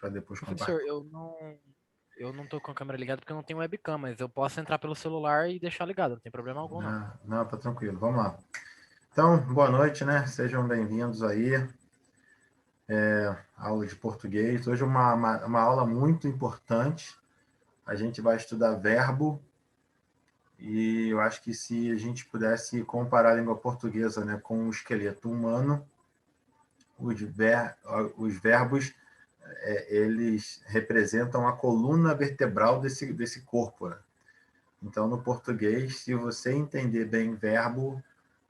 para depois Professor, compartilhar. eu não tô com a câmera ligada porque eu não tenho webcam, mas eu posso entrar pelo celular e deixar ligado, não tem problema algum, não. Não, não, tá tranquilo, vamos lá. Então, boa noite, né? Sejam bem-vindos aí, aula de português. Hoje é uma aula muito importante. A gente vai estudar verbo e eu acho que se a gente pudesse comparar a língua portuguesa, né, com o esqueleto humano, os verbos eles representam a coluna vertebral desse corpo, né? Então, no português, se você entender bem verbo,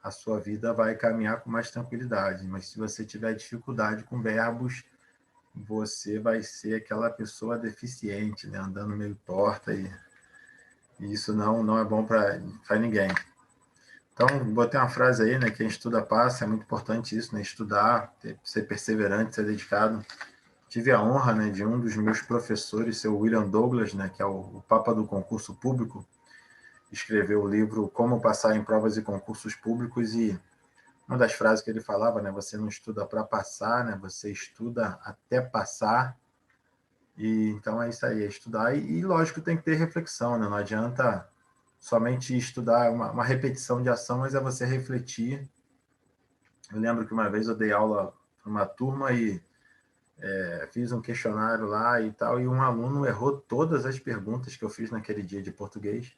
a sua vida vai caminhar com mais tranquilidade. Mas se você tiver dificuldade com verbos, você vai ser aquela pessoa deficiente, né? Andando meio torta, e isso não é bom para ninguém. Então, botei uma frase aí, né? Quem estuda passa, é muito importante isso, né? Estudar, ser perseverante, ser dedicado. Tive a honra, né, de um dos meus professores, ser o William Douglas, né, que é o papa do concurso público, escreveu o livro Como Passar em Provas e Concursos Públicos, e uma das frases que ele falava, né, você não estuda para passar, né, você estuda até passar. E então é isso aí, é estudar, e lógico, tem que ter reflexão, né, não adianta somente estudar uma repetição de ação, mas é você refletir. Eu lembro que uma vez eu dei aula para uma turma e fiz um questionário lá e tal, e um aluno errou todas as perguntas que eu fiz naquele dia de português,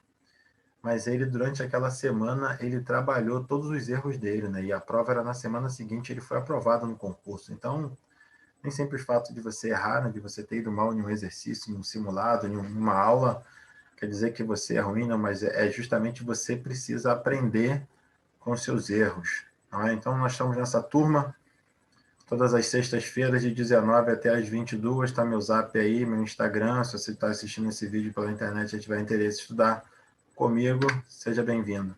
mas ele, durante aquela semana, ele trabalhou todos os erros dele, né? E a prova era na semana seguinte, ele foi aprovado no concurso. Então, nem sempre o fato de você errar, né? De você ter ido mal em um exercício, em um simulado, em uma aula, quer dizer que você é ruim, não, mas é justamente você precisa aprender com seus erros. Não é? Então, nós estamos nessa turma, todas as sextas-feiras, de 19 até as 22, está meu zap aí, meu Instagram. Se você está assistindo esse vídeo pela internet e tiver interesse em estudar comigo, seja bem-vindo.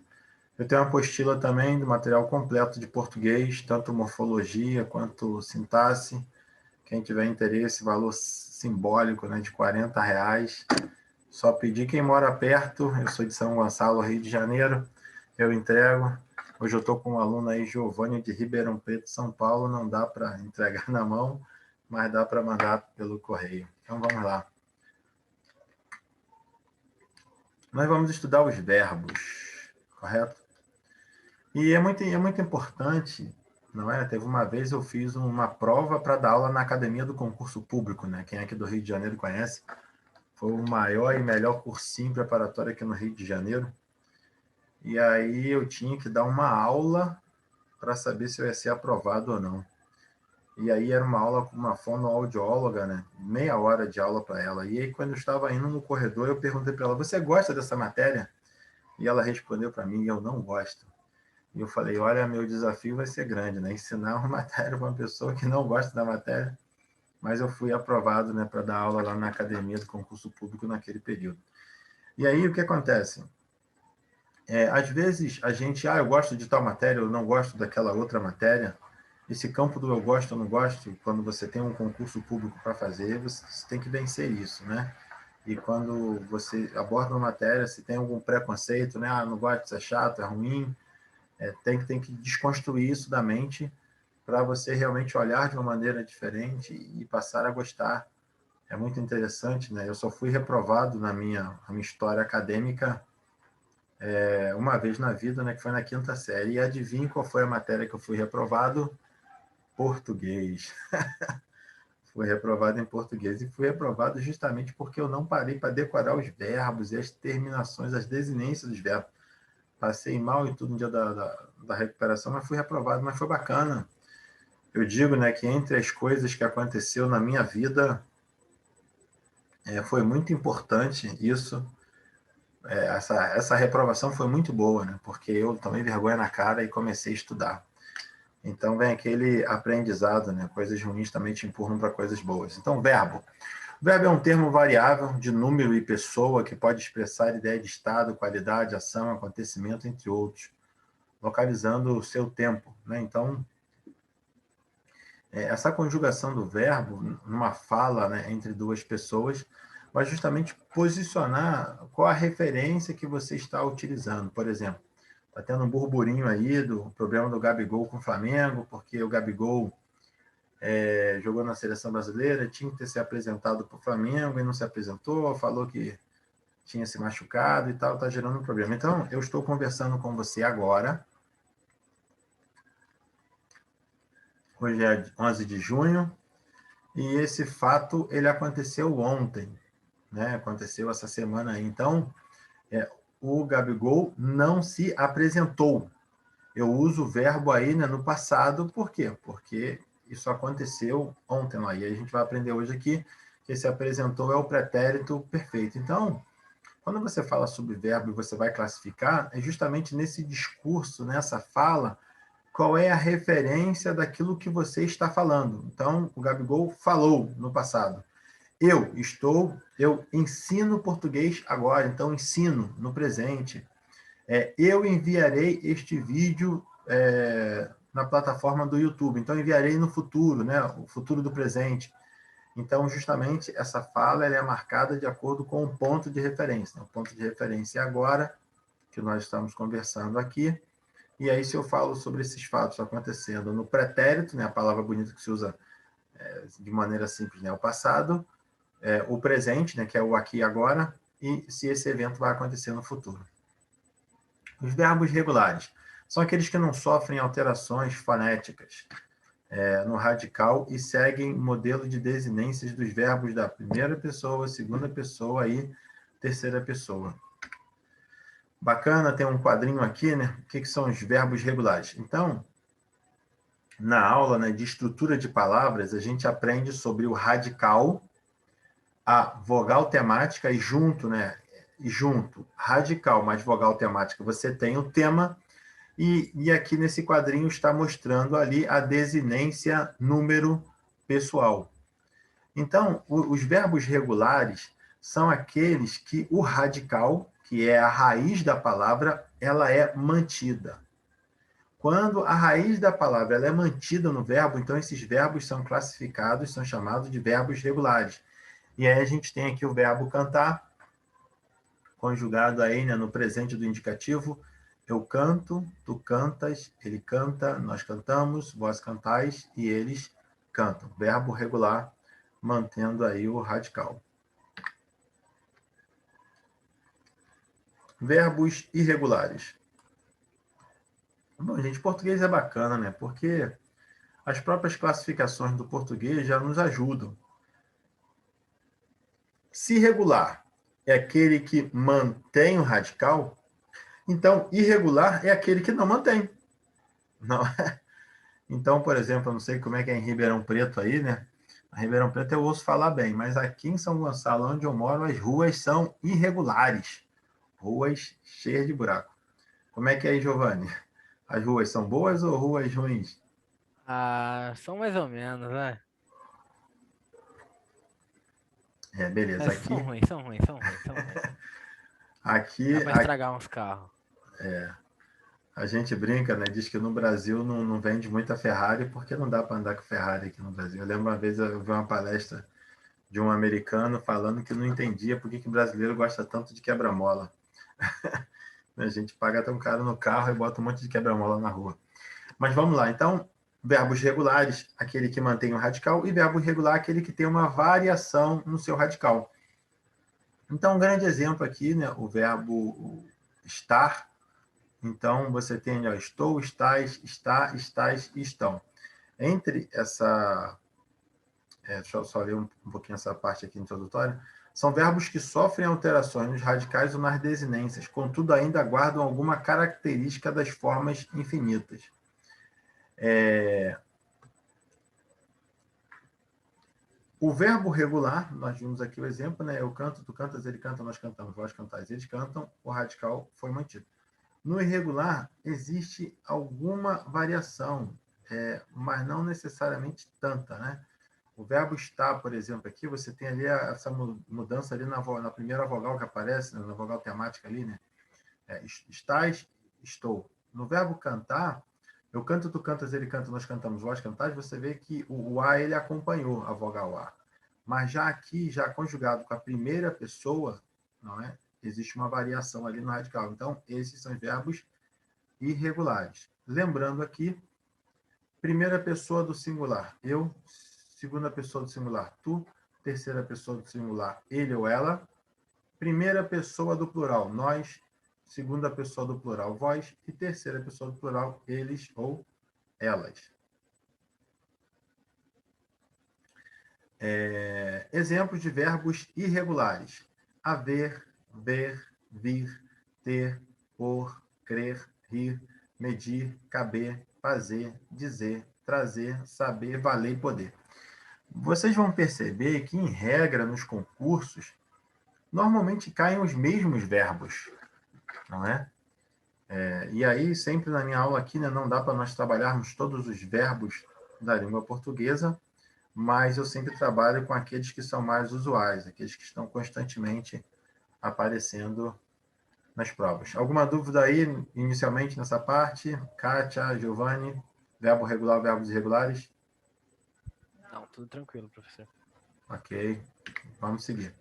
Eu tenho uma apostila também do material completo de português, tanto morfologia quanto sintaxe. Quem tiver interesse, valor simbólico, né, de R$ 40. Só pedir. Quem mora perto, eu sou de São Gonçalo, Rio de Janeiro, eu entrego. Hoje eu estou com um aluno aí, Giovanni, de Ribeirão Preto, São Paulo. Não dá para entregar na mão, mas dá para mandar pelo correio. Então vamos lá. Nós vamos estudar os verbos, correto? E é muito importante, não é? Teve uma vez eu fiz uma prova para dar aula na Academia do Concurso Público, né? Quem é aqui do Rio de Janeiro conhece. Foi o maior e melhor cursinho preparatório aqui no Rio de Janeiro. E aí eu tinha que dar uma aula para saber se eu ia ser aprovado ou não. E aí era uma aula com uma fonoaudióloga, né? Meia hora de aula para ela. E aí, quando eu estava indo no corredor, eu perguntei para ela: você gosta dessa matéria? E ela respondeu para mim: eu não gosto. E eu falei: olha, meu desafio vai ser grande, né? Ensinar uma matéria para uma pessoa que não gosta da matéria. Mas eu fui aprovado, né, para dar aula lá na academia do concurso público naquele período. E aí o que acontece? Às vezes a gente, eu gosto de tal matéria, eu não gosto daquela outra matéria. Esse campo do eu gosto ou não gosto, quando você tem um concurso público para fazer, você tem que vencer isso, né? E quando você aborda uma matéria, se tem algum preconceito, né? Não gosto, isso é chato, é ruim, tem que desconstruir isso da mente para você realmente olhar de uma maneira diferente e passar a gostar. É muito interessante, né? Eu só fui reprovado na minha história acadêmica uma vez na vida, né? Que foi na quinta série. E adivinha qual foi a matéria que eu fui reprovado? Português. Fui reprovado em português e fui reprovado justamente porque eu não parei para decorar os verbos e as terminações, as desinências dos verbos. Passei mal e tudo no dia da recuperação, mas fui reprovado, mas foi bacana. Eu digo, né, que entre as coisas que aconteceu na minha vida, foi muito importante isso. Essa reprovação foi muito boa, né, porque eu tomei vergonha na cara e comecei a estudar. Então vem aquele aprendizado, né, coisas ruins também te empurram para coisas boas. Então, verbo. Verbo é um termo variável de número e pessoa que pode expressar ideia de estado, qualidade, ação, acontecimento, entre outros, localizando o seu tempo, né? Então, essa conjugação do verbo numa fala, né, entre duas pessoas vai justamente posicionar qual a referência que você está utilizando. Por exemplo, está tendo um burburinho aí do problema do Gabigol com o Flamengo, porque o Gabigol jogou na seleção brasileira, tinha que ter se apresentado para o Flamengo e não se apresentou, falou que tinha se machucado e tal, está gerando um problema. Então, eu estou conversando com você agora. Hoje é 11 de junho e esse fato ele aconteceu ontem, né? Aconteceu essa semana aí. Então, o Gabigol não se apresentou. Eu uso o verbo aí, né, no passado, por quê? Porque isso aconteceu ontem lá. E a gente vai aprender hoje aqui que se apresentou é o pretérito perfeito. Então, quando você fala sobre verbo e você vai classificar, é justamente nesse discurso, nessa fala, qual é a referência daquilo que você está falando. Então, o Gabigol falou no passado. Eu ensino português agora, então ensino no presente. Eu enviarei este vídeo na plataforma do YouTube, então enviarei no futuro, né? O futuro do presente. Então, justamente, essa fala ela é marcada de acordo com o ponto de referência. O ponto de referência é agora, que nós estamos conversando aqui. E aí, se eu falo sobre esses fatos acontecendo no pretérito, né, a palavra bonita que se usa de maneira simples, né, o passado, o presente, né, que é o aqui e agora, e se esse evento vai acontecer no futuro. Os verbos regulares são aqueles que não sofrem alterações fonéticas no radical e seguem modelo de desinências dos verbos da primeira pessoa, segunda pessoa e terceira pessoa. Bacana, tem um quadrinho aqui, né? O que são os verbos regulares? Então, na aula, né, de estrutura de palavras, a gente aprende sobre o radical, a vogal temática e junto, né? E junto, radical mais vogal temática, você tem o tema. E aqui nesse quadrinho está mostrando ali a desinência número pessoal. Então, os verbos regulares são aqueles que o radical, que é a raiz da palavra, ela é mantida. Quando a raiz da palavra ela é mantida no verbo, então esses verbos são classificados, são chamados de verbos regulares. E aí a gente tem aqui o verbo cantar, conjugado aí, né, no presente do indicativo. Eu canto, tu cantas, ele canta, nós cantamos, vós cantais e eles cantam. Verbo regular, mantendo aí o radical. Verbos irregulares. Bom, gente, português é bacana, né? Porque as próprias classificações do português já nos ajudam. Se regular é aquele que mantém o radical, então irregular é aquele que não mantém. Não é? Então, por exemplo, eu não sei como é que é em Ribeirão Preto aí, né? A Ribeirão Preto eu ouço falar bem, mas aqui em São Gonçalo, onde eu moro, as ruas são irregulares. Ruas cheias de buraco. Como é que é aí, Giovanni? As ruas são boas ou ruas ruins? Ah, são mais ou menos, né? Beleza. Mas são ruins, são ruins, são ruins, são ruins. Dá Aqui pra estragar uns carros. a gente brinca, né? Diz que no Brasil não vende muita Ferrari porque não dá para andar com Ferrari aqui no Brasil. Eu lembro uma vez eu vi uma palestra de um americano falando que não entendia por que o brasileiro gosta tanto de quebra-mola. A gente paga tão caro no carro e bota um monte de quebra-mola na rua. Mas vamos lá. Então, verbos regulares, aquele que mantém o radical, e verbo irregular, aquele que tem uma variação no seu radical. Então, um grande exemplo aqui, né, o verbo estar. Então, você tem, ó, estou, estás, está, estás e estão. Entre essa... deixa eu só ler um pouquinho essa parte aqui introdutória. São verbos que sofrem alterações nos radicais ou nas desinências, contudo, ainda guardam alguma característica das formas infinitas. O verbo regular, nós vimos aqui o exemplo, né? Eu canto, tu cantas, ele canta, nós cantamos, vós cantais, eles cantam, o radical foi mantido. No irregular, existe alguma variação, mas não necessariamente tanta, né? O verbo estar, por exemplo, aqui, você tem ali essa mudança ali na primeira vogal que aparece, né? Na vogal temática ali, né? Estás, estou. No verbo cantar, eu canto, tu cantas, ele canta, nós cantamos, vós cantais, você vê que o A ele acompanhou a vogal A. Mas já aqui, já conjugado com a primeira pessoa, não é? Existe uma variação ali no radical. Então, esses são os verbos irregulares. Lembrando aqui, primeira pessoa do singular, eu. Segunda pessoa do singular, tu. Terceira pessoa do singular, ele ou ela. Primeira pessoa do plural, nós. Segunda pessoa do plural, vós. E terceira pessoa do plural, eles ou elas. Exemplos de verbos irregulares. Haver, ver, vir, ter, por, crer, rir, medir, caber, fazer, dizer, trazer, saber, valer e poder. Vocês vão perceber que, em regra, nos concursos, normalmente caem os mesmos verbos, não é? E aí, sempre na minha aula aqui, né, não dá para nós trabalharmos todos os verbos da língua portuguesa, mas eu sempre trabalho com aqueles que são mais usuais, aqueles que estão constantemente aparecendo nas provas. Alguma dúvida aí, inicialmente, nessa parte? Kátia, Giovanni, verbo regular, verbos irregulares? Não, tudo tranquilo, professor. Ok, vamos seguir.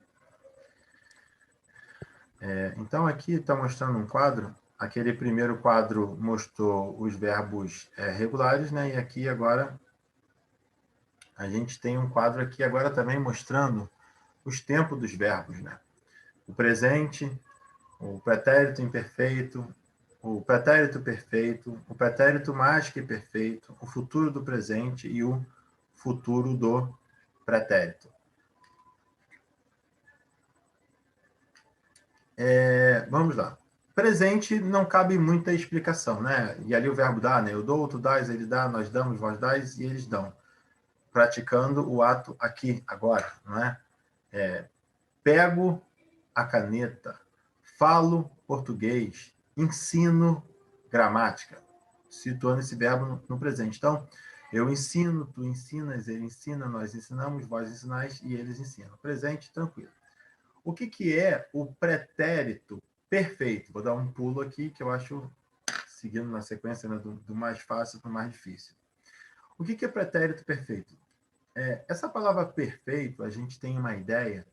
Então, aqui está mostrando um quadro. Aquele primeiro quadro mostrou os verbos regulares, né? E aqui agora a gente tem um quadro aqui agora também mostrando os tempos dos verbos, né? O presente, o pretérito imperfeito, o pretérito perfeito, o pretérito mais que perfeito, o futuro do presente e o futuro do pretérito. Vamos lá. Presente não cabe muita explicação, né? E ali o verbo dá, né? Eu dou, tu dás, ele dá, nós damos, vós dás e eles dão. Praticando o ato aqui, agora, não é? Pego a caneta, falo português, ensino gramática, situando esse verbo no presente. Então, eu ensino, tu ensinas, ele ensina, nós ensinamos, vós ensinais e eles ensinam. Presente, tranquilo. O que é o pretérito perfeito? Vou dar um pulo aqui, que eu acho, seguindo na sequência, né, do mais fácil para o mais difícil. O que é pretérito perfeito? Essa palavra perfeito, a gente tem uma ideia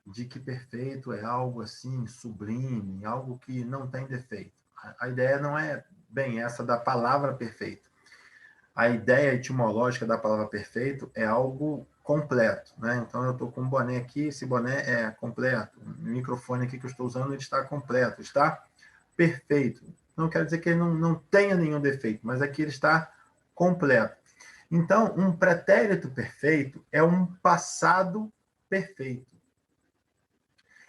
de que perfeito é algo assim, sublime, algo que não tem defeito. A ideia não é bem essa da palavra perfeito. A ideia etimológica da palavra perfeito é algo completo, né? Então, eu estou com um boné aqui, esse boné é completo. O microfone aqui que eu estou usando, ele está completo, está perfeito. Não quer dizer que ele não tenha nenhum defeito, mas aqui ele está completo. Então, um pretérito perfeito é um passado perfeito.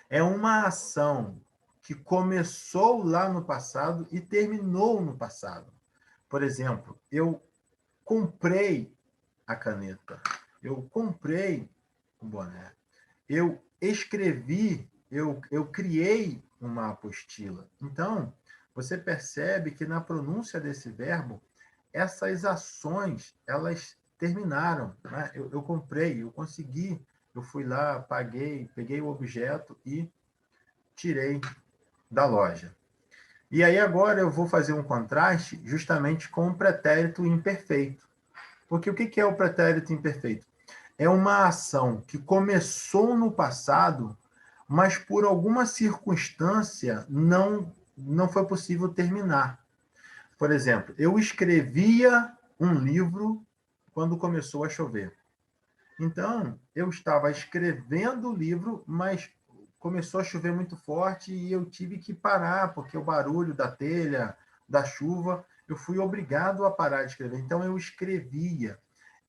É uma ação que começou lá no passado e terminou no passado. Por exemplo, eu comprei a caneta, eu comprei o boné, eu escrevi, eu criei uma apostila. Então, você percebe que na pronúncia desse verbo, essas ações, elas terminaram. Né? Eu comprei, eu consegui, eu fui lá, paguei, peguei o objeto e tirei da loja. E aí agora eu vou fazer um contraste justamente com o pretérito imperfeito. Porque o que é o pretérito imperfeito? É uma ação que começou no passado, mas por alguma circunstância não foi possível terminar. Por exemplo, eu escrevia um livro quando começou a chover. Então, eu estava escrevendo o livro, mas começou a chover muito forte e eu tive que parar, porque o barulho da telha, da chuva, eu fui obrigado a parar de escrever. Então, eu escrevia,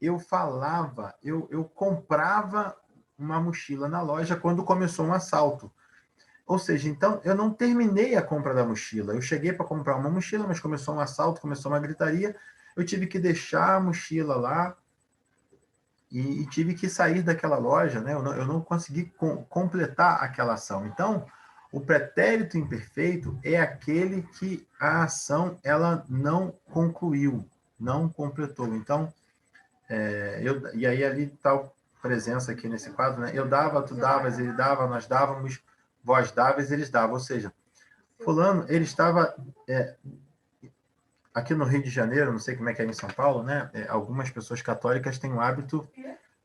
eu falava, eu comprava uma mochila na loja quando começou um assalto. Ou seja, então, eu não terminei a compra da mochila. Eu cheguei para comprar uma mochila, mas começou um assalto, começou uma gritaria, eu tive que deixar a mochila lá, e tive que sair daquela loja, né? Eu não consegui completar aquela ação. Então, o pretérito imperfeito é aquele que a ação ela não concluiu, não completou. Então, e aí ali está a presença aqui nesse quadro, né? Eu dava, tu davas, ele dava, nós dávamos, vós davas, eles davam. Ou seja, fulano, ele estava aqui no Rio de Janeiro, não sei como é que é em São Paulo, né? Algumas pessoas católicas têm o hábito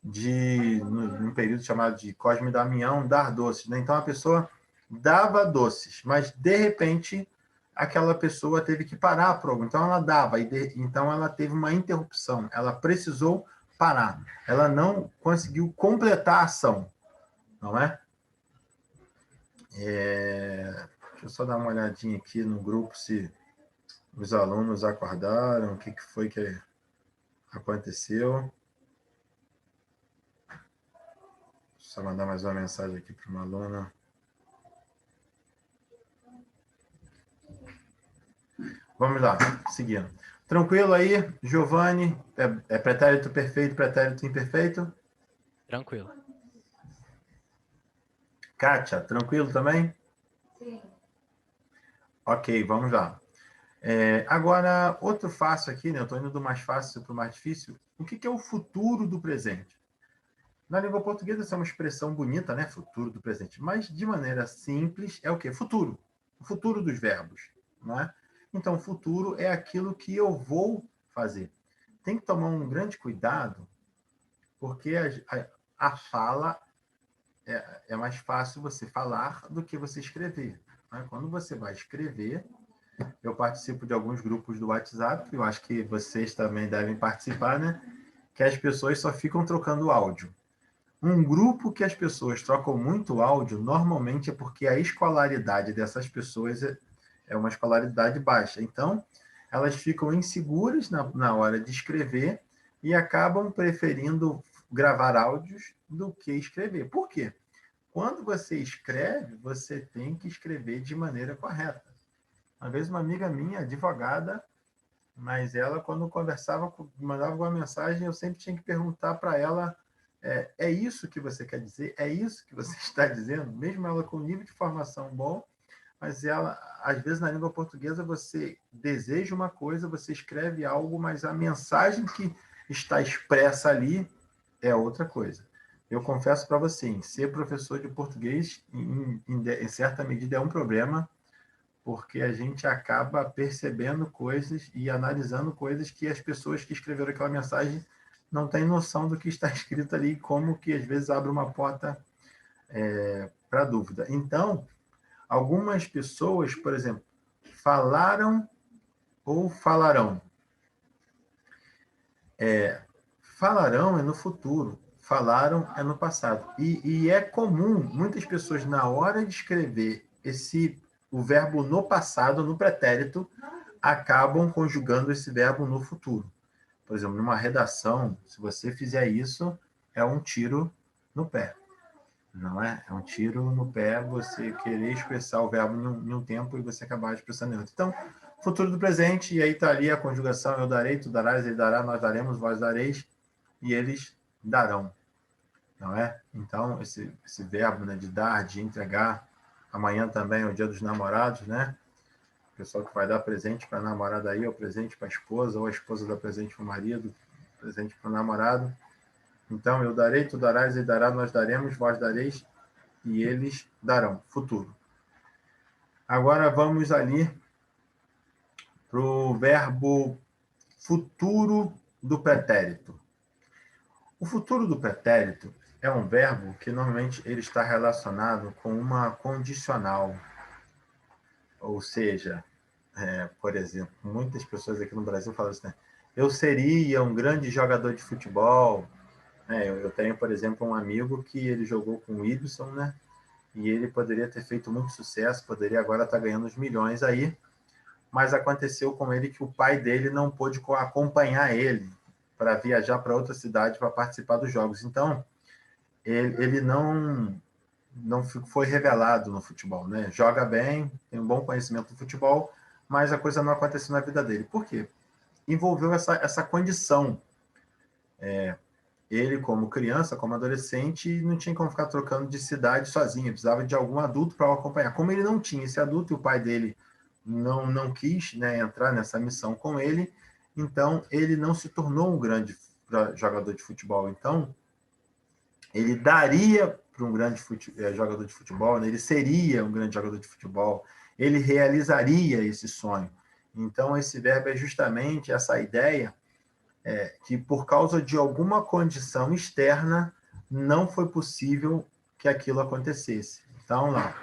de, num período chamado de Cosme e Damião, dar doces. Né? Então, a pessoa dava doces, mas, de repente, aquela pessoa teve que parar a prova. Então, ela dava, então ela teve uma interrupção. Ela precisou parar. Ela não conseguiu completar a ação, não é? Deixa eu só dar uma olhadinha aqui no grupo se os alunos acordaram, o que foi que aconteceu. Só mandar mais uma mensagem aqui para uma aluna. Vamos lá, seguindo. Tranquilo aí, Giovanni? É pretérito perfeito, pretérito imperfeito? Tranquilo. Kátia, tranquilo também? Sim. Ok, vamos lá. Agora, outro fácil aqui, né? Eu estou indo do mais fácil para o mais difícil. O que é o futuro do presente? Na língua portuguesa, essa é uma expressão bonita, né? Futuro do presente. Mas, de maneira simples, é o quê? Futuro. O futuro dos verbos, né? Então, futuro é aquilo que eu vou fazer. Tem que tomar um grande cuidado, porque a fala é mais fácil você falar do que você escrever. Né? Quando você vai escrever, eu participo de alguns grupos do WhatsApp, eu acho que vocês também devem participar, né? Que as pessoas só ficam trocando áudio. Um grupo que as pessoas trocam muito áudio, normalmente é porque a escolaridade dessas pessoas é uma escolaridade baixa. Então, elas ficam inseguras na hora de escrever e acabam preferindo gravar áudios do que escrever. Por quê? Quando você escreve, você tem que escrever de maneira correta. Uma vez uma amiga minha, advogada, mas ela, quando conversava, mandava uma mensagem, eu sempre tinha que perguntar para ela, é isso que você quer dizer? É isso que você está dizendo? Mesmo ela com nível de formação bom, mas ela, às vezes, na língua portuguesa, você deseja uma coisa, você escreve algo, mas a mensagem que está expressa ali é outra coisa. Eu confesso para você, ser professor de português, em certa medida, é um problema, porque a gente acaba percebendo coisas e analisando coisas que as pessoas que escreveram aquela mensagem não têm noção do que está escrito ali, como que às vezes abre uma porta para dúvida. Então, algumas pessoas, por exemplo, falaram ou falarão. Falarão é no futuro, falaram é no passado. E é comum, muitas pessoas, na hora de escrever o verbo no passado, no pretérito, acabam conjugando esse verbo no futuro. Por exemplo, numa redação, se você fizer isso, é um tiro no pé. Não é? É um tiro no pé você querer expressar o verbo em um tempo e você acabar expressando em outro. Então, futuro do presente, e aí está ali a conjugação, eu darei, tu darás, ele dará, nós daremos, vós dareis, e eles darão. Não é? Então, esse verbo, né, de dar, de entregar, amanhã também é o dia dos namorados, né? O pessoal que vai dar presente para a namorada aí, ou presente para a esposa, ou a esposa dá presente para o marido, presente para o namorado. Então, eu darei, tu darás, ele dará, nós daremos, vós dareis, e eles darão. Futuro. Agora vamos ali para o verbo futuro do pretérito. O futuro do pretérito é um verbo que normalmente ele está relacionado com uma condicional. Ou seja, por exemplo, muitas pessoas aqui no Brasil falam assim, né? Eu seria um grande jogador de futebol. Eu tenho, por exemplo, um amigo que ele jogou com o Ibson, né? E ele poderia ter feito muito sucesso, poderia agora estar ganhando os milhões aí, mas aconteceu com ele que o pai dele não pôde acompanhar ele para viajar para outra cidade para participar dos jogos. Então, ele não foi revelado no futebol, né? Joga bem, tem um bom conhecimento do futebol, mas a coisa não aconteceu na vida dele. Por quê? Envolveu essa condição. Ele, como criança, como adolescente, não tinha como ficar trocando de cidade sozinho, precisava de algum adulto para o acompanhar. Como ele não tinha esse adulto e o pai dele não quis, né, entrar nessa missão com ele, então ele não se tornou um grande jogador de futebol. Então, ele daria para um grande jogador de futebol, né? Ele seria um grande jogador de futebol, ele realizaria esse sonho. Então, esse verbo é justamente essa ideia que, por causa de alguma condição externa, não foi possível que aquilo acontecesse. Então, lá,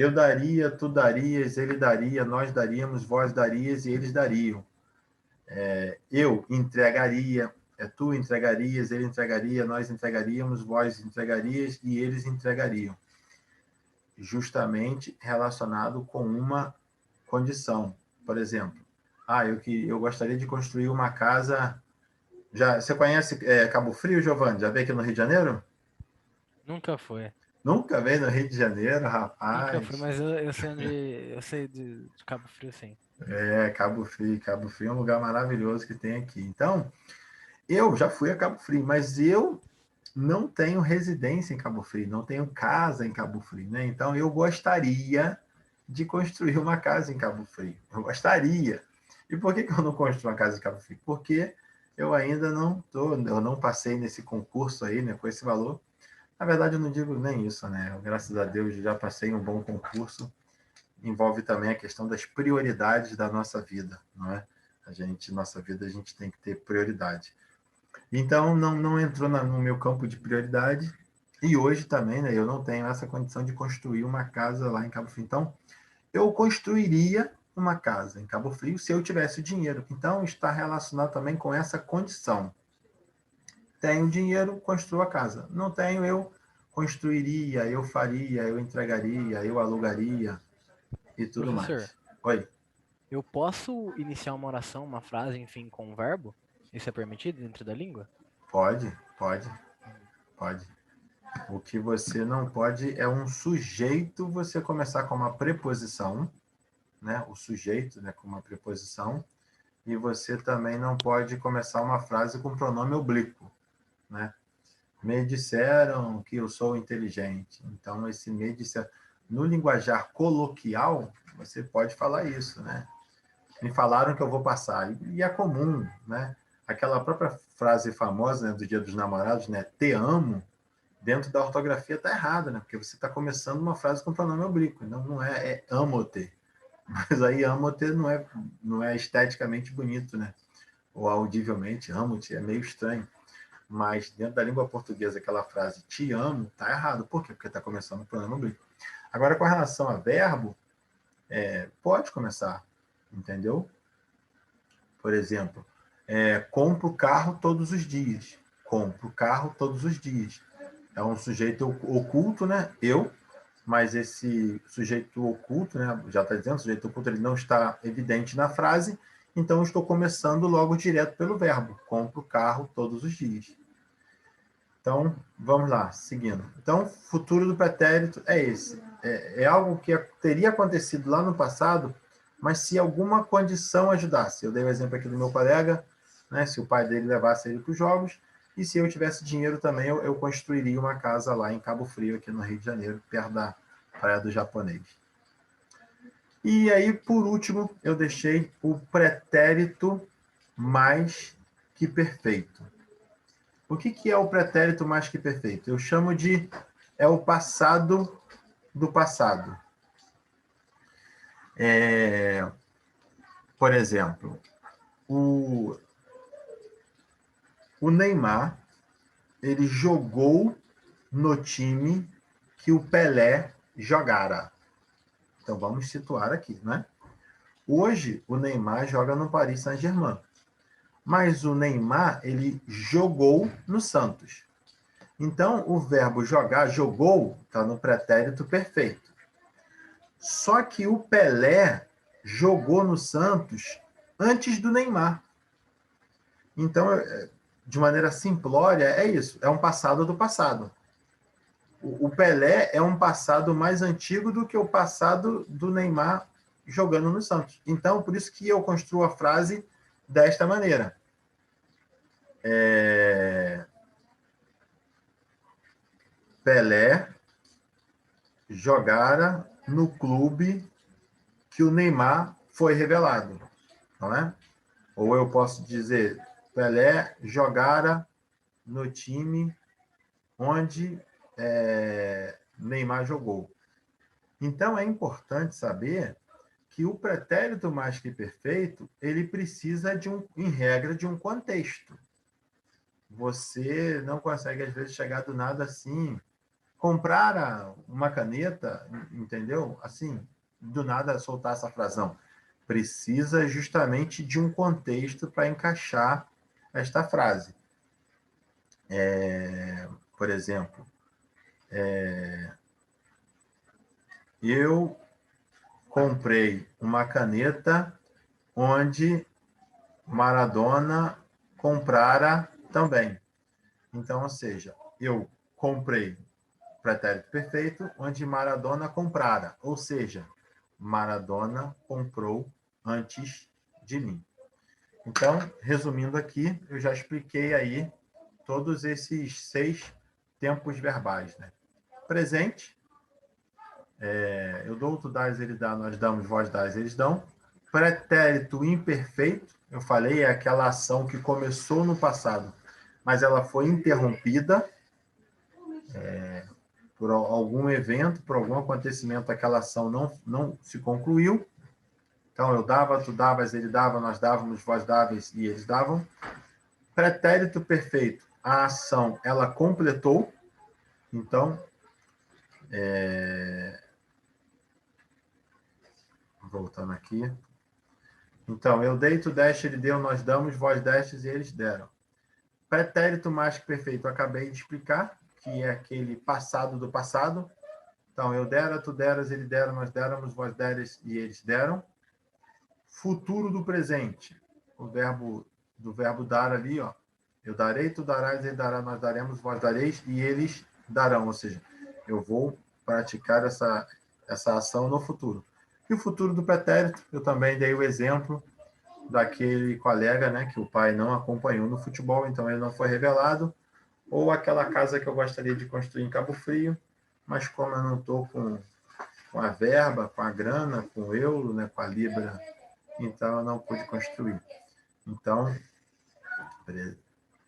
Eu daria, tu darias, ele daria, nós daríamos, vós darias e eles dariam. Eu entregaria, tu entregarias, ele entregaria, nós entregaríamos, vós entregarias e eles entregariam. Justamente relacionado com uma condição. Por exemplo, eu gostaria de construir uma casa. Você conhece Cabo Frio, Giovanni? Já veio aqui no Rio de Janeiro? Nunca foi. Nunca veio no Rio de Janeiro, Nunca foi, rapaz. mas eu sei onde. Eu sei de Cabo Frio, sim. Cabo Frio. Cabo Frio é um lugar maravilhoso que tem aqui. Então, eu já fui a Cabo Frio, mas eu não tenho residência em Cabo Frio, não tenho casa em Cabo Frio, né? Então, eu gostaria de construir uma casa em Cabo Frio. Eu gostaria. E por que eu não construo uma casa em Cabo Frio? Porque eu ainda eu não passei nesse concurso aí, né, com esse valor. Na verdade, eu não digo nem isso, né? Graças a Deus, já passei um bom concurso. Envolve também a questão das prioridades da nossa vida, não é? Nossa vida, a gente tem que ter prioridade. Então, não entrou no meu campo de prioridade. E hoje também, né, eu não tenho essa condição de construir uma casa lá em Cabo Frio. Então, eu construiria uma casa em Cabo Frio se eu tivesse dinheiro. Então, está relacionado também com essa condição. Tenho dinheiro, construo a casa. Não tenho, eu construiria, eu faria, eu entregaria, eu alugaria e tudo Professor, mais. Oi, eu posso iniciar uma oração, uma frase, enfim, com um verbo? Isso é permitido dentro da língua? pode. O que você não pode é um sujeito você começar com uma preposição, né? O sujeito, né, com uma preposição, e você também não pode começar uma frase com pronome oblíquo, né? Me disseram que eu sou inteligente. Então, esse me disseram. No linguajar coloquial, você pode falar isso, né? Me falaram que eu vou passar. E é comum, né? Aquela própria frase famosa, né, do Dia dos Namorados, né? Te amo, dentro da ortografia está errada, né? Porque você está começando uma frase com pronome oblíquo. Não é amo-te. Mas aí amo-te não é esteticamente bonito, né? Ou audivelmente, amo-te, é meio estranho. Mas dentro da língua portuguesa, aquela frase te amo, está errado. Por quê? Porque está começando o pronome oblíquo. Agora, com relação a verbo, pode começar, entendeu? Por exemplo, compro carro todos os dias. Compro carro todos os dias. É um sujeito oculto, né? Eu, mas esse sujeito oculto, né? Já está dizendo, o sujeito oculto ele não está evidente na frase, então eu estou começando logo direto pelo verbo. Compro carro todos os dias. Então, vamos lá, seguindo. Então, futuro do pretérito é esse. É algo que teria acontecido lá no passado, mas se alguma condição ajudasse. Eu dei o exemplo aqui do meu colega, né, se o pai dele levasse ele para os jogos, e se eu tivesse dinheiro também, eu construiria uma casa lá em Cabo Frio, aqui no Rio de Janeiro, perto da Praia do Japonês. E aí, por último, eu deixei o pretérito mais que perfeito. O que é o pretérito mais que perfeito? Eu chamo de o passado do passado. Por exemplo, o Neymar, ele jogou no time que o Pelé jogara. Então vamos situar aqui, né? Hoje o Neymar joga no Paris Saint-Germain, mas o Neymar ele jogou no Santos. Então o verbo jogar, jogou, está no pretérito perfeito. Só que o Pelé jogou no Santos antes do Neymar. Então, de maneira simplória, é isso. É um passado do passado. O Pelé é um passado mais antigo do que o passado do Neymar jogando no Santos. Então, por isso que eu construo a frase desta maneira. Pelé jogara no clube que o Neymar foi revelado, não é? Ou eu posso dizer, Pelé jogara no time onde Neymar jogou. Então, é importante saber que o pretérito mais que perfeito, ele precisa, em regra, de um contexto. Você não consegue, às vezes, chegar do nada assim, comprara uma caneta, entendeu? Assim, do nada soltar essa frasão. Precisa justamente de um contexto para encaixar esta frase. Por exemplo, eu comprei uma caneta onde Maradona comprara também. Então, ou seja, eu comprei pretérito perfeito onde Maradona comprara. Ou seja, Maradona comprou antes de mim. Então, resumindo aqui, eu já expliquei aí todos esses 6 tempos verbais, né? Presente, eu dou, tu dás, ele dá, nós damos, vós dás, eles dão. Pretérito imperfeito, eu falei, é aquela ação que começou no passado, mas ela foi interrompida por algum evento, por algum acontecimento, aquela ação não se concluiu. Então, eu dava, tu davas, ele dava, nós dávamos, vós davas e eles davam. Pretérito perfeito, a ação, ela completou. Então, voltando aqui. Então, eu dei, tu deste, ele deu, nós damos, vós destes e eles deram. Pretérito mais que perfeito, eu acabei de explicar, que é aquele passado do passado. Então, eu dera, tu deras, ele dera, nós déramos, vós deres e eles deram. Futuro do presente, o verbo dar ali, ó. Eu darei, tu darás, ele dará, nós daremos, vós dareis e eles darão. Ou seja, eu vou praticar essa ação no futuro. E o futuro do pretérito, eu também dei o exemplo daquele colega, né, que o pai não acompanhou no futebol, então ele não foi revelado, ou aquela casa que eu gostaria de construir em Cabo Frio, mas como eu não estou com a verba, com a grana, com o euro, né, com a libra, então eu não pude construir. Então,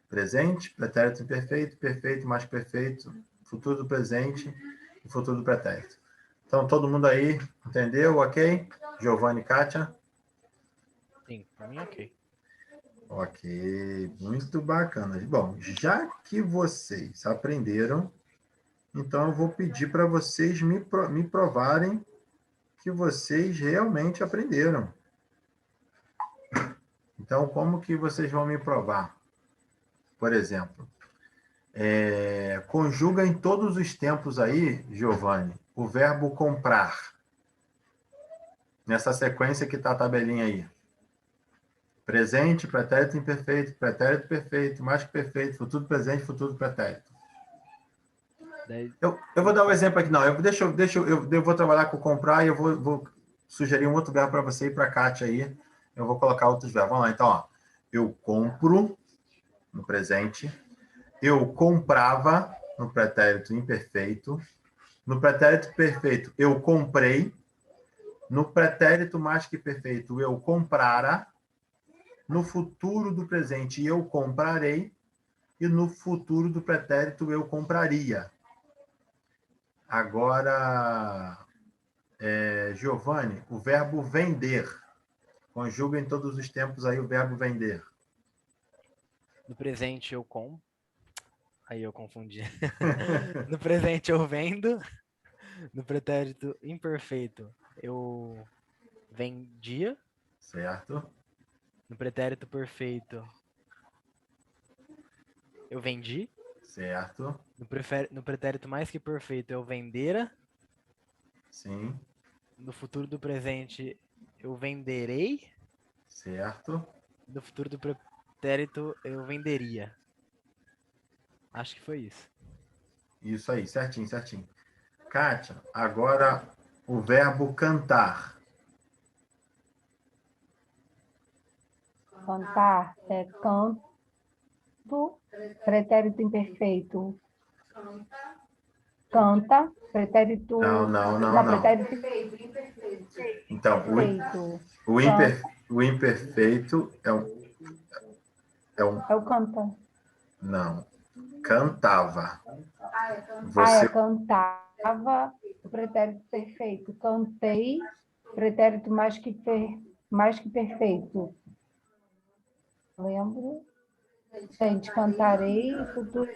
presente, pretérito imperfeito, perfeito mais perfeito, futuro do presente e futuro do pretérito. Então, todo mundo aí entendeu? Ok? Giovanni e Kátia? Sim, para mim ok. Ok, muito bacana. Bom, já que vocês aprenderam, então eu vou pedir para vocês me provarem que vocês realmente aprenderam. Então, como que vocês vão me provar? Por exemplo, conjuga em todos os tempos aí, Giovanni, o verbo comprar. Nessa sequência que está a tabelinha aí. Presente, pretérito perfeito, mais que perfeito, futuro presente, futuro pretérito. Daí, Eu vou dar um exemplo aqui, não. Eu vou trabalhar com comprar e eu vou sugerir um outro verbo para você e para a Kátia aí. Eu vou colocar outros verbos. Vamos lá, então, ó. Eu compro no presente. Eu comprava no pretérito imperfeito. No pretérito perfeito, eu comprei. No pretérito mais que perfeito, eu comprara. No futuro do presente, eu comprarei. E no futuro do pretérito, eu compraria. Agora, Giovanni, o verbo vender. Conjuga em todos os tempos aí o verbo vender. no presente eu compro. Aí eu confundi. No presente eu vendo. No pretérito imperfeito eu vendia. Certo? No pretérito perfeito eu vendi. Certo? No pretérito mais que perfeito eu vendera. Sim. No futuro do presente eu venderei. Certo? No futuro do pretérito eu venderia. Acho que foi isso. Isso aí, certinho, certinho. Kátia, agora o verbo cantar. Cantar é canto, pretérito imperfeito. Canta, pretérito. Não, não, não, Não, não. pretérito Então, imperfeito. o imperfeito é um. É o canta. Não. Cantava. É Você. cantava, o pretérito perfeito. Cantei, pretérito mais que perfeito. Lembro? Gente, cantarei, futuro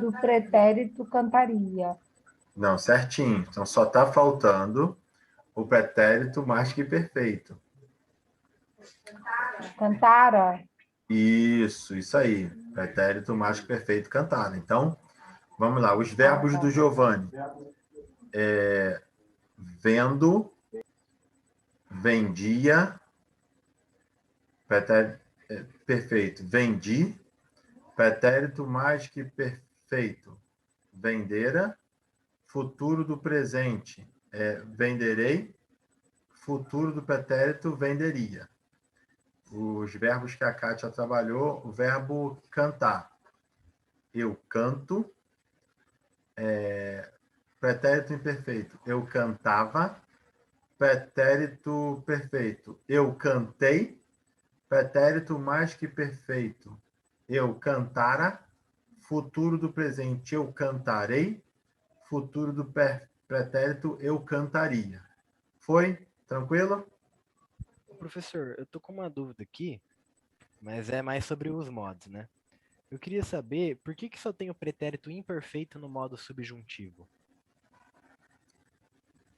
do pretérito cantaria. Não, certinho. Então, só está faltando o pretérito mais que perfeito. Cantara. Isso aí. Pretérito mais que perfeito, cantado. Então, vamos lá. Os verbos do Giovanni. Vendo, vendia, pretérito perfeito, vendi, pretérito mais que perfeito, vendera, futuro do presente, venderei, futuro do pretérito, venderia. Os verbos que a Kátia trabalhou, o verbo cantar. Eu canto, pretérito imperfeito, eu cantava, pretérito perfeito, eu cantei, pretérito mais que perfeito, eu cantara, futuro do presente, eu cantarei, futuro do pretérito, eu cantaria. Foi? Tranquilo? Professor, eu tô com uma dúvida aqui, mas é mais sobre os modos, né? Eu queria saber por que só tem o pretérito imperfeito no modo subjuntivo?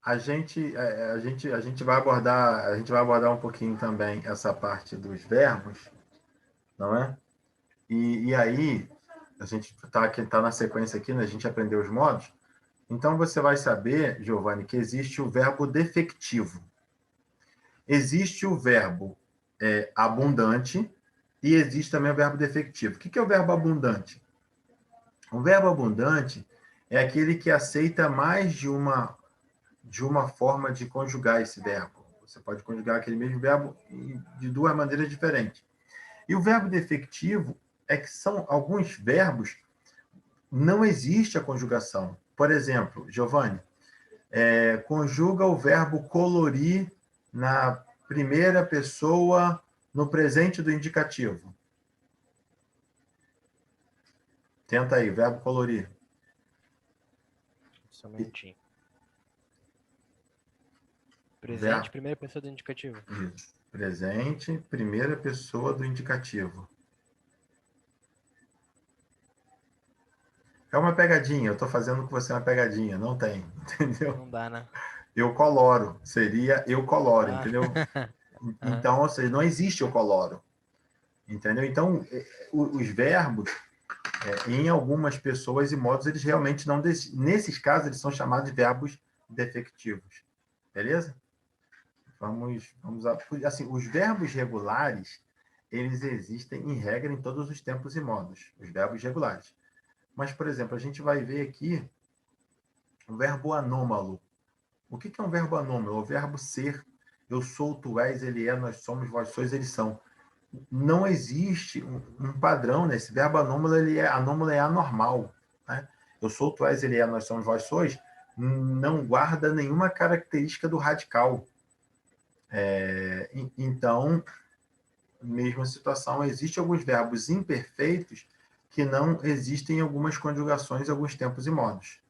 A gente vai abordar um pouquinho também essa parte dos verbos, não é? E aí, a gente tá na sequência aqui, né? A gente aprendeu os modos. Então, você vai saber, Giovanni, que existe o verbo defectivo. Existe o verbo abundante e existe também o verbo defectivo. O que é o verbo abundante? O verbo abundante é aquele que aceita mais de uma forma de conjugar esse verbo. Você pode conjugar aquele mesmo verbo de duas maneiras diferentes. E o verbo defectivo é que são alguns verbos, não existe a conjugação. Por exemplo, Giovanni, conjuga o verbo colorir na primeira pessoa no presente do indicativo. Tenta aí, verbo colorir. Só um minutinho. Presente, Verbo. primeira pessoa do indicativo. Isso. Presente, primeira pessoa do indicativo. É uma pegadinha, eu estou fazendo com você uma pegadinha, não tem, entendeu? Não dá, né? Eu coloro, seria eu coloro, entendeu? Aham. Então, ou seja, não existe eu coloro, entendeu? Então, os verbos, em algumas pessoas e modos, eles realmente não... Nesses casos, eles são chamados de verbos defectivos, beleza? Vamos assim, os verbos regulares, eles existem, em regra, em todos os tempos e modos, os verbos regulares. Mas, por exemplo, a gente vai ver aqui o verbo anômalo. O que é um verbo anômalo? O verbo ser. Eu sou, tu és, ele é, nós somos, vós sois, eles são. Não existe um padrão nesse verbo anômalo, anômalo é anormal. Né? Eu sou, tu és, ele é, nós somos, vós sois, não guarda nenhuma característica do radical. Então, mesma situação, existem alguns verbos imperfeitos que não existem em algumas conjugações, em alguns tempos e modos.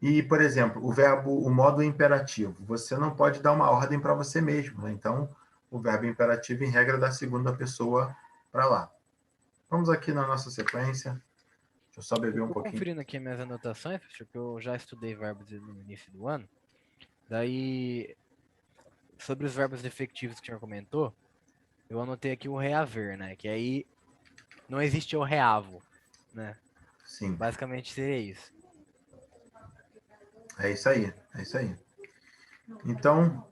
E, por exemplo, o modo imperativo. Você não pode dar uma ordem para você mesmo. Né? Então, o verbo imperativo, em regra, da segunda pessoa para lá. Vamos aqui na nossa sequência. Deixa eu só beber um Eu tô pouquinho. conferindo aqui minhas anotações, porque eu já estudei verbos no início do ano. Daí, sobre os verbos defectivos que o senhor comentou, eu anotei aqui o reaver, né? Que aí não existe o reavo, né? Sim, Basicamente seria isso. é isso aí. É isso aí. Então,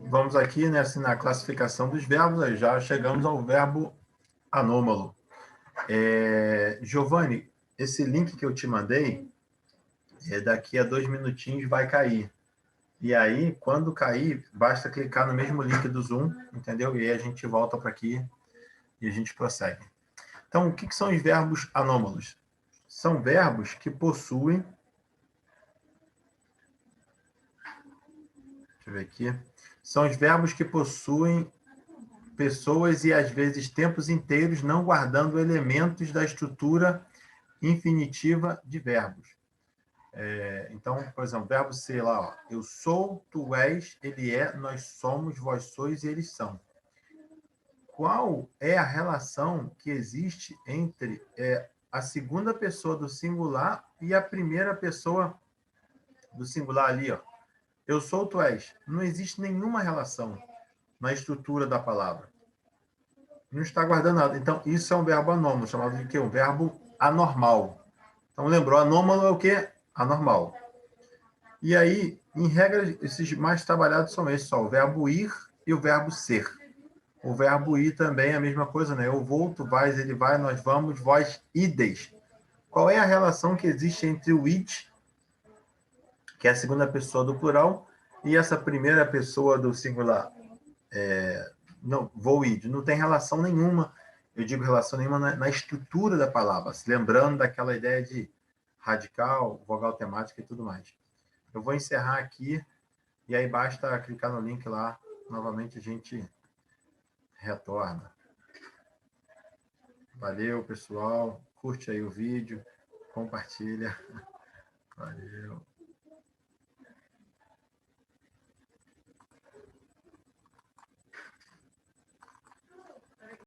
vamos aqui na classificação dos verbos. Já chegamos ao verbo anômalo. Giovanni, esse link que eu te mandei, daqui a 2 minutinhos vai cair. E aí, quando cair, basta clicar no mesmo link do Zoom, entendeu? E aí a gente volta para aqui e a gente prossegue. Então, o que são os verbos anômalos? São verbos que possuem... Deixa eu ver aqui. São os verbos que possuem pessoas e, às vezes, tempos inteiros, não guardando elementos da estrutura infinitiva de verbos. Então, por exemplo, verbo ser lá, ó, eu sou, tu és, ele é, nós somos, vós sois e eles são. Qual é a relação que existe entre a segunda pessoa do singular e a primeira pessoa do singular ali, ó. Eu sou, tu és. Não existe nenhuma relação na estrutura da palavra. Não está guardando nada. Então, isso é um verbo anômalo, chamado de quê? Um verbo anormal. Então, lembrou, anômalo é o quê? Anormal. E aí, em regra, esses mais trabalhados são esses, só o verbo ir e o verbo ser. O verbo ir também é a mesma coisa, né? Eu vou, tu vais, ele vai, nós vamos, vós ides. Qual é a relação que existe entre o id, que é a segunda pessoa do plural, e essa primeira pessoa do singular? Não, vou id. Não tem relação nenhuma, eu digo relação nenhuma na estrutura da palavra, lembrando daquela ideia de radical, vogal temática e tudo mais. Eu vou encerrar aqui, e aí basta clicar no link lá, novamente a gente retorna. Valeu, pessoal. Curte aí o vídeo, compartilha. Valeu.